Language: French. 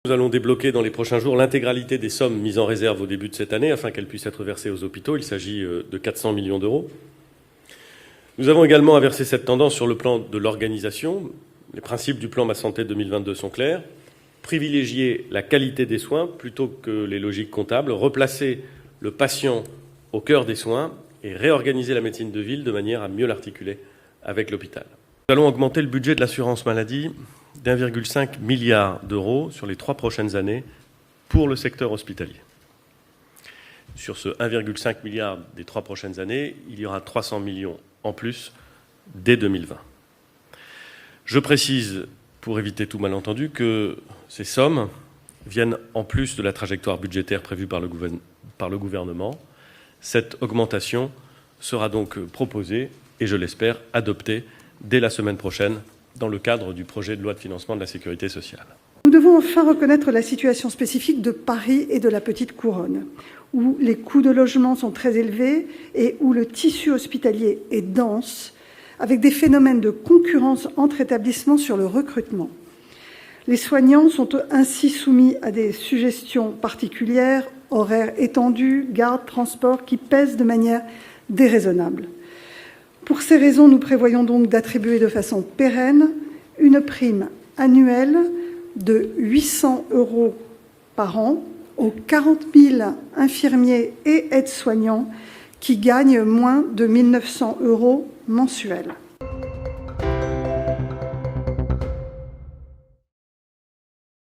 Nous allons débloquer dans les prochains jours l'intégralité des sommes mises en réserve au début de cette année afin qu'elles puissent être versées aux hôpitaux. Il s'agit de 400 millions d'euros. Nous avons également inversé cette tendance sur le plan de l'organisation. Les principes du plan Ma Santé 2022 sont clairs. Privilégier la qualité des soins plutôt que les logiques comptables, replacer le patient au cœur des soins et réorganiser la médecine de ville de manière à mieux l'articuler avec l'hôpital. Nous allons augmenter le budget de l'assurance maladie d'1,5 milliard d'euros sur les 3 prochaines années pour le secteur hospitalier. Sur ce 1,5 milliard des 3 prochaines années, il y aura 300 millions en plus dès 2020. Je précise, pour éviter tout malentendu, que ces sommes viennent en plus de la trajectoire budgétaire prévue par le gouvernement. Cette augmentation sera donc proposée et, je l'espère, adoptée dès la semaine prochaine dans le cadre du projet de loi de financement de la sécurité sociale. Nous devons enfin reconnaître la situation spécifique de Paris et de la Petite Couronne, où les coûts de logement sont très élevés et où le tissu hospitalier est dense, avec des phénomènes de concurrence entre établissements sur le recrutement. Les soignants sont ainsi soumis à des suggestions particulières, horaires étendus, gardes, transports, qui pèsent de manière déraisonnable. Pour ces raisons, nous prévoyons donc d'attribuer de façon pérenne une prime annuelle de 800 € par an aux 40 000 infirmiers et aides-soignants qui gagnent moins de 1 900 € mensuels.